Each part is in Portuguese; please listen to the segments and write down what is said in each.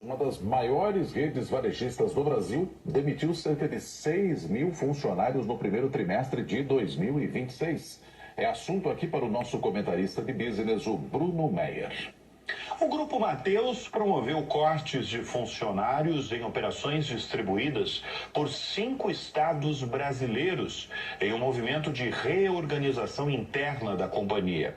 Uma das maiores redes varejistas do Brasil demitiu cerca de 6 mil funcionários no primeiro trimestre de 2026. É assunto aqui para o nosso comentarista de business, o Bruno Meyer. O Grupo Mateus promoveu cortes de funcionários em operações distribuídas por 5 estados brasileiros, em um movimento de reorganização interna da companhia.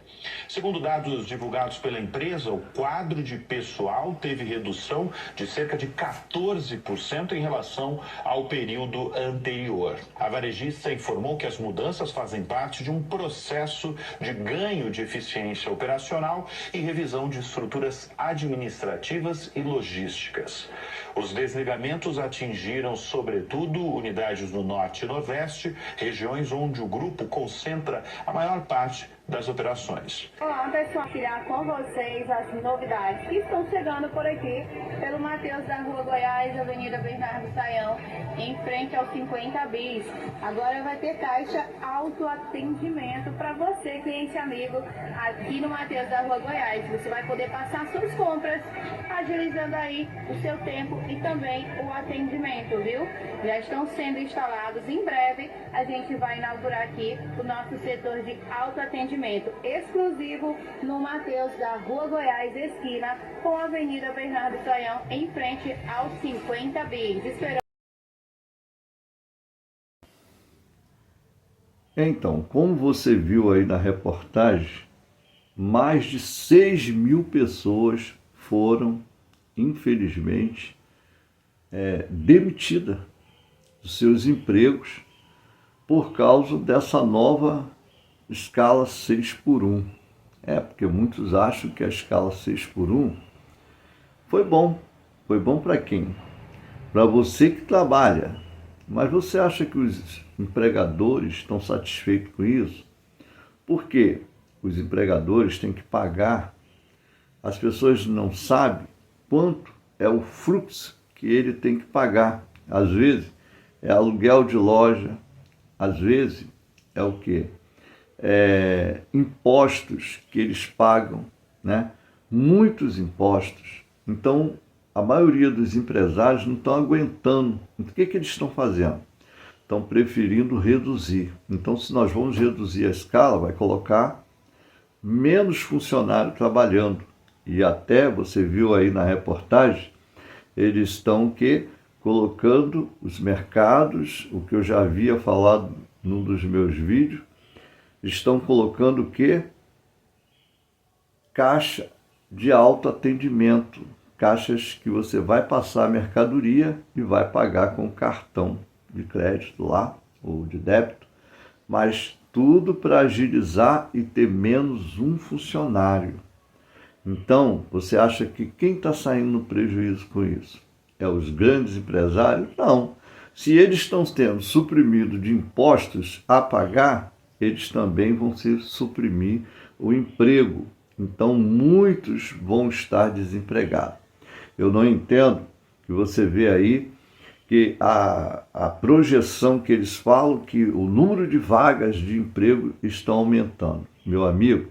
Segundo dados divulgados pela empresa, o quadro de pessoal teve redução de cerca de 14% em relação ao período anterior. A varejista informou que as mudanças fazem parte de um processo de ganho de eficiência operacional e revisão de estruturas administrativas e logísticas. Os desligamentos atingiram, sobretudo, unidades no Norte e Nordeste, regiões onde o grupo concentra a maior parte das operações. Olá, pessoal, tirar com vocês as novidades que estão chegando por aqui pelo Mateus da Rua Goiás, Avenida Bernardo Sayão, em frente ao 50 bis. Agora vai ter caixa autoatendimento para você, cliente amigo, aqui no Mateus da Rua Goiás. Você vai poder passar suas compras, agilizando aí o seu tempo e também o atendimento, viu? Já estão sendo instalados. Em breve a gente vai inaugurar aqui o nosso setor de autoatendimento exclusivo no Mateus da Rua Goiás, esquina com a Avenida Bernardo Sayão, em frente ao 50 bis. Então, como você viu aí na reportagem, mais de 6 mil pessoas foram, infelizmente, demitidas dos seus empregos por causa dessa nova escala 6x1. Porque muitos acham que a escala 6x1 foi bom. Foi bom para quem? Para você que trabalha. Mas você acha que os empregadores estão satisfeitos com isso? Porque os empregadores têm que pagar. As pessoas não sabem quanto é o fluxo que ele tem que pagar. Às vezes é aluguel de loja, às vezes é o quê? Impostos que eles pagam, né? Muitos impostos. Então, a maioria dos empresários não estão aguentando. O que eles estão fazendo? Estão preferindo reduzir. Então, se nós vamos reduzir a escala, vai colocar menos funcionário trabalhando. E até, você viu aí na reportagem, eles estão colocando os mercados, o que eu já havia falado num dos meus vídeos, estão colocando o quê? Caixa de autoatendimento. Caixas que você vai passar a mercadoria e vai pagar com cartão de crédito lá, ou de débito, mas tudo para agilizar e ter menos um funcionário. Então, você acha que quem está saindo no prejuízo com isso? É os grandes empresários? Não. Se eles estão sendo suprimidos de impostos a pagar, eles também vão se suprimir o emprego. Então, muitos vão estar desempregados. Eu não entendo que você vê aí que a projeção que eles falam que o número de vagas de emprego estão aumentando. Meu amigo,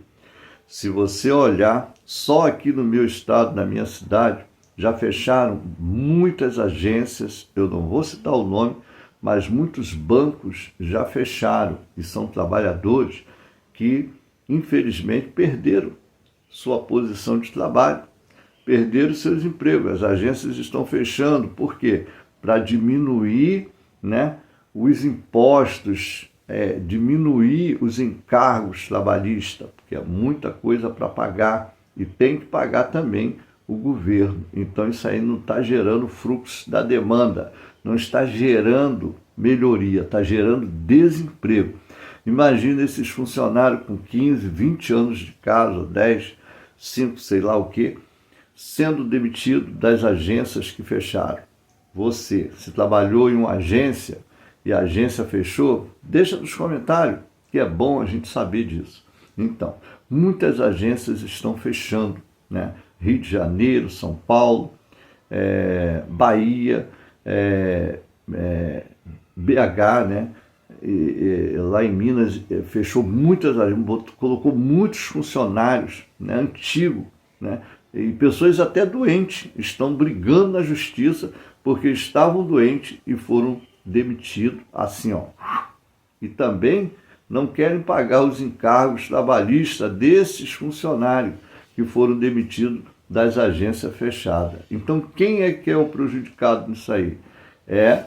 se você olhar, só aqui no meu estado, na minha cidade, já fecharam muitas agências, eu não vou citar o nome, mas muitos bancos já fecharam e são trabalhadores que, infelizmente, perderam sua posição de trabalho, perderam seus empregos. As agências estão fechando, por quê? Para diminuir, né, os impostos, diminuir os encargos trabalhistas, porque é muita coisa para pagar e tem que pagar também o governo. Então isso aí não está gerando fluxo da demanda, não está gerando melhoria, está gerando desemprego. Imagina esses funcionários com 15, 20 anos de casa, 10, 5, sei lá o quê, sendo demitido das agências que fecharam. Você, se trabalhou em uma agência e a agência fechou, deixa nos comentários, que é bom a gente saber disso. Então, muitas agências estão fechando, né? Rio de Janeiro, São Paulo, Bahia, BH, né? Lá em Minas, fechou muitas, colocou muitos funcionários, né, antigos, né, e pessoas até doentes estão brigando na justiça porque estavam doentes e foram demitidos assim, ó. E também não querem pagar os encargos trabalhistas desses funcionários que foram demitidos das agências fechadas. Então, quem é que é o prejudicado nisso aí? É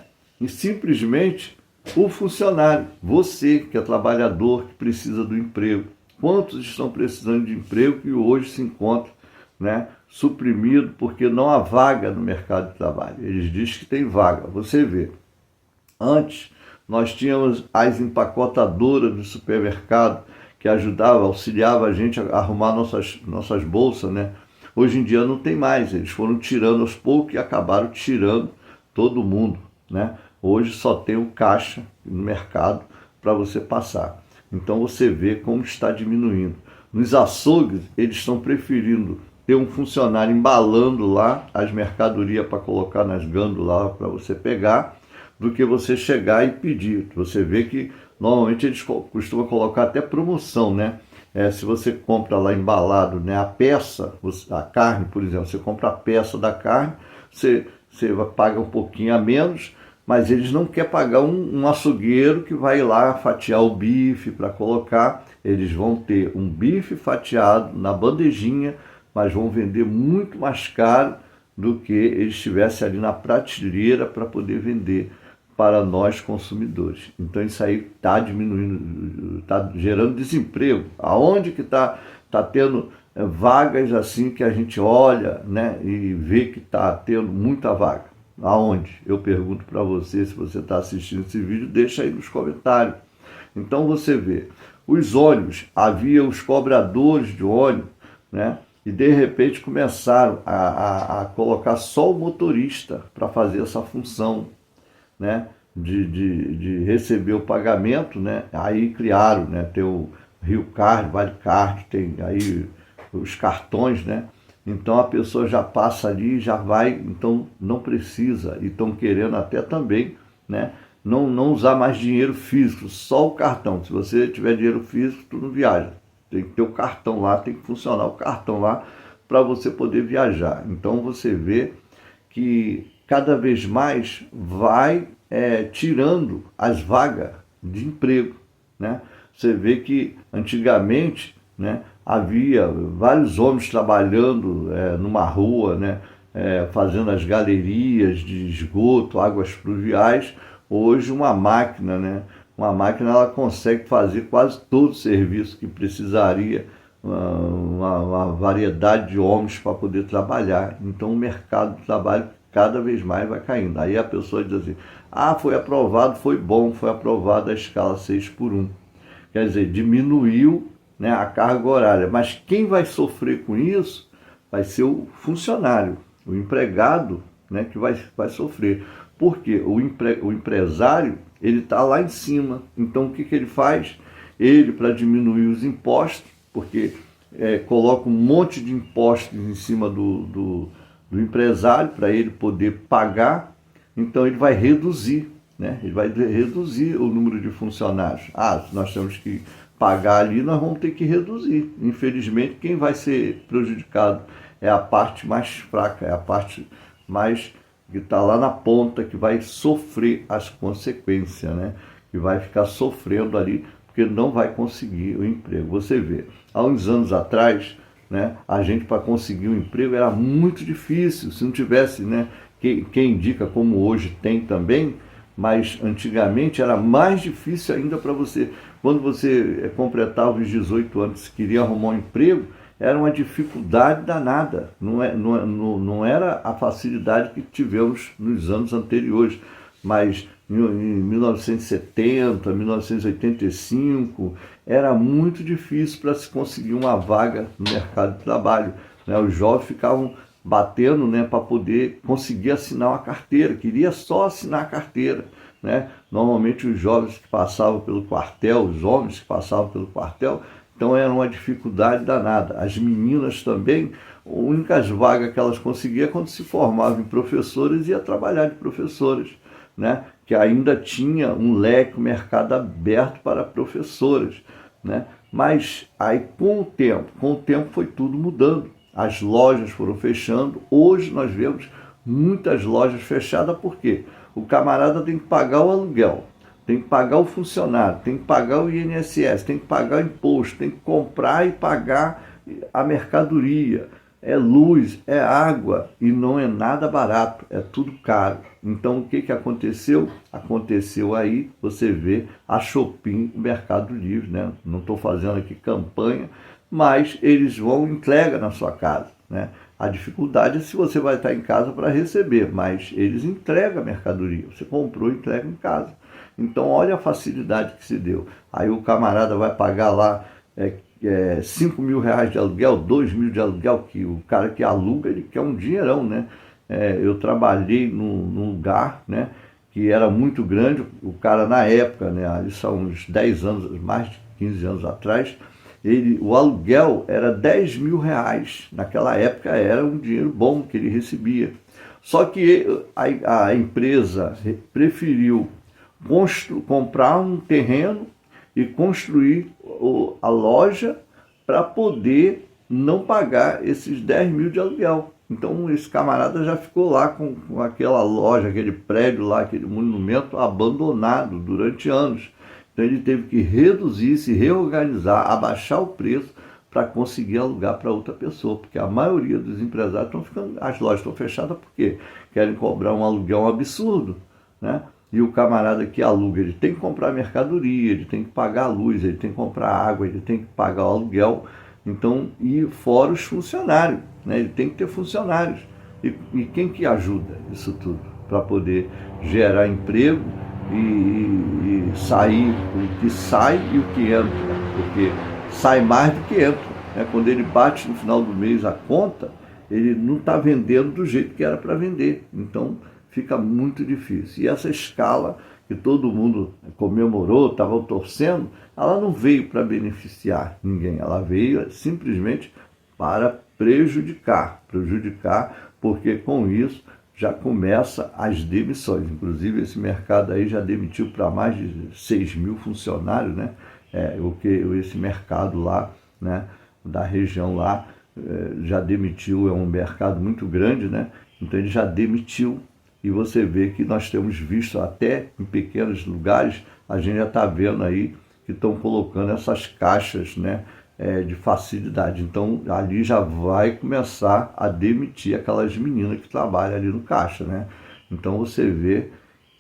simplesmente o funcionário, você que é trabalhador, que precisa do emprego. Quantos estão precisando de emprego que hoje se encontram, né, suprimido porque não há vaga no mercado de trabalho? Eles dizem que tem vaga. Você vê, antes nós tínhamos as empacotadoras do supermercado que ajudavam, auxiliavam a gente a arrumar nossas bolsas, né? Hoje em dia não tem mais, eles foram tirando aos poucos e acabaram tirando todo mundo, né? Hoje só tem o caixa no mercado para você passar. Então você vê como está diminuindo. Nos açougues, eles estão preferindo ter um funcionário embalando lá as mercadorias para colocar nas gândulas para você pegar, do que você chegar e pedir. Você vê que normalmente eles costumam colocar até promoção, né? Se você compra lá embalado, né, a peça, a carne, por exemplo, você compra a peça da carne, você paga um pouquinho a menos, mas eles não querem pagar um açougueiro que vai lá fatiar o bife para colocar. Eles vão ter um bife fatiado na bandejinha, mas vão vender muito mais caro do que eles estivessem ali na prateleira para poder vender para nós consumidores. Então isso aí está diminuindo, está gerando desemprego. Aonde que está tendo vagas assim que a gente olha, né, e vê que está tendo muita vaga? Aonde? Eu pergunto para você, se você está assistindo esse vídeo, deixa aí nos comentários. Então você vê, os ônibus, havia os cobradores de ônibus, né, e de repente começaram a colocar só o motorista para fazer essa função, né, de receber o pagamento, né? Aí criaram, né, tem o Rio Card, Vale Card, tem aí os cartões, né? Então a pessoa já passa ali, já vai, então não precisa, e estão querendo até também, né, não usar mais dinheiro físico, só o cartão. Se você tiver dinheiro físico, tu não viaja. Tem que ter o cartão lá, tem que funcionar o cartão lá para você poder viajar. Então você vê que cada vez mais vai tirando as vagas de emprego, né? Você vê que antigamente, né, havia vários homens trabalhando numa rua, né, fazendo as galerias de esgoto, águas pluviais. Hoje uma máquina, né, ela consegue fazer quase todo o serviço que precisaria uma variedade de homens para poder trabalhar. Então o mercado de trabalho cada vez mais vai caindo. Aí a pessoa diz assim, foi aprovado, foi bom, foi aprovada a escala 6x1. Quer dizer, diminuiu, né, a carga horária. Mas quem vai sofrer com isso vai ser o funcionário, o empregado, né, que vai sofrer. Porque o empresário, ele está lá em cima. Então o que ele faz? Ele, para diminuir os impostos, porque coloca um monte de impostos em cima do empresário para ele poder pagar, então ele vai reduzir, né? Ele vai reduzir o número de funcionários. Se nós temos que pagar ali, nós vamos ter que reduzir. Infelizmente, quem vai ser prejudicado é a parte mais fraca, é a parte mais que está lá na ponta, que vai sofrer as consequências, né? Que vai ficar sofrendo ali, porque não vai conseguir o emprego. Você vê, há uns anos atrás, né, a gente, para conseguir um emprego era muito difícil. Se não tivesse, né, quem indica, como hoje tem também, mas antigamente era mais difícil ainda para você. Quando você completava os 18 anos, se queria arrumar um emprego, era uma dificuldade danada. Não era a facilidade que tivemos nos anos anteriores. Mas em 1970, 1985, era muito difícil para se conseguir uma vaga no mercado de trabalho, né? Os jovens ficavam batendo, né, para poder conseguir assinar uma carteira, queria só assinar a carteira, né? Normalmente os jovens que passavam pelo quartel, os homens que passavam pelo quartel, então era uma dificuldade danada. As meninas também, a única vaga que elas conseguiam quando se formavam em professores, ia trabalhar de professores, né? Que ainda tinha um leque, um mercado aberto para professoras, né? Mas aí com o tempo foi tudo mudando. as lojas foram fechando. Hoje nós vemos muitas lojas fechadas, por quê? O camarada tem que pagar o aluguel, tem que pagar o funcionário, tem que pagar o INSS, tem que pagar o imposto, tem que comprar e pagar a mercadoria. É luz, é água e não é nada barato, é tudo caro. Então o que aconteceu? Aconteceu aí, você vê a Shopee, o Mercado Livre, né? Não estou fazendo aqui campanha, mas eles vão entrega na sua casa, né? A dificuldade é se você vai estar em casa para receber, mas eles entregam a mercadoria. Você comprou, entrega em casa. Então olha a facilidade que se deu. Aí o camarada vai pagar lá 5 mil reais de aluguel, 2 mil de aluguel, que o cara que aluga, ele quer um dinheirão, né? Eu trabalhei num lugar, né, que era muito grande, o cara na época, né, ali são uns 10 anos, mais de 15 anos atrás, o aluguel era 10 mil reais, naquela época era um dinheiro bom que ele recebia. Só que a empresa preferiu comprar um terreno e construir a loja para poder não pagar esses 10 mil de aluguel. Então esse camarada já ficou lá com aquela loja, aquele prédio lá, aquele monumento abandonado durante anos. Então ele teve que reduzir, se reorganizar, abaixar o preço para conseguir alugar para outra pessoa. Porque a maioria dos empresários estão ficando, as lojas estão fechadas porque querem cobrar um aluguel absurdo, né? E o camarada que aluga, ele tem que comprar mercadoria, ele tem que pagar a luz, ele tem que comprar água, ele tem que pagar o aluguel. Então, e fora os funcionários, né? Ele tem que ter funcionários. E quem que ajuda isso tudo? Para poder gerar emprego e sair o que sai e o que entra. Porque sai mais do que entra, né? Quando ele bate no final do mês a conta, ele não está vendendo do jeito que era para vender. Então, fica muito difícil. E essa escala que todo mundo comemorou, estava torcendo, ela não veio para beneficiar ninguém, ela veio simplesmente para prejudicar, porque com isso já começa as demissões. Inclusive esse mercado aí já demitiu para mais de 6 mil funcionários, né? Esse mercado lá, né, da região lá, já demitiu, é um mercado muito grande, né? Então ele já demitiu. E você vê que nós temos visto até em pequenos lugares, a gente já está vendo aí que estão colocando essas caixas, né, de facilidade. Então ali já vai começar a demitir aquelas meninas que trabalham ali no caixa, né? Então você vê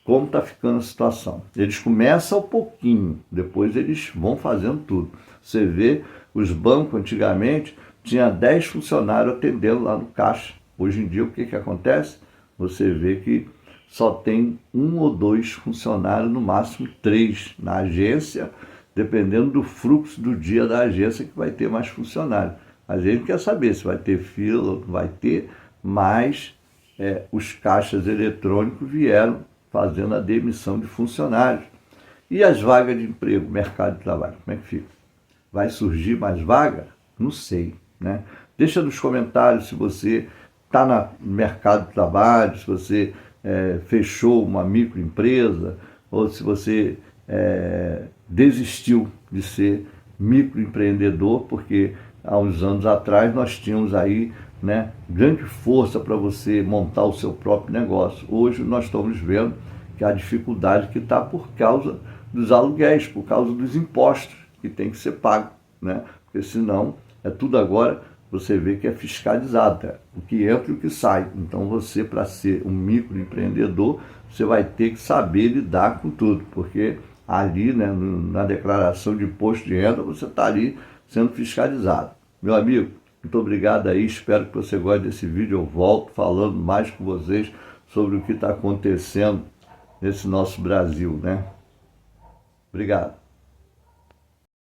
como está ficando a situação. Eles começam um pouquinho, depois eles vão fazendo tudo. Você vê os bancos antigamente, tinha 10 funcionários atendendo lá no caixa. Hoje em dia o que acontece? Você vê que só tem 1 ou 2 funcionários, no máximo 3 na agência, dependendo do fluxo do dia da agência que vai ter mais funcionários. A gente quer saber se vai ter fila ou não vai ter, mas os caixas eletrônicos vieram fazendo a demissão de funcionários. E as vagas de emprego, mercado de trabalho, como é que fica? Vai surgir mais vaga? Não sei, né? Deixa nos comentários se você está no mercado de trabalho, se você fechou uma microempresa, ou se você desistiu de ser microempreendedor, porque há uns anos atrás nós tínhamos aí, né, grande força para você montar o seu próprio negócio. Hoje nós estamos vendo que a dificuldade que está por causa dos aluguéis, por causa dos impostos que tem que ser pago, né? Porque senão é tudo agora. Você vê que é fiscalizado, o que entra e o que sai. Então você, para ser um microempreendedor, você vai ter que saber lidar com tudo, porque ali, né, na declaração de imposto de renda, você está ali sendo fiscalizado. Meu amigo, muito obrigado aí, espero que você goste desse vídeo. Eu volto falando mais com vocês sobre o que está acontecendo nesse nosso Brasil, né? Obrigado.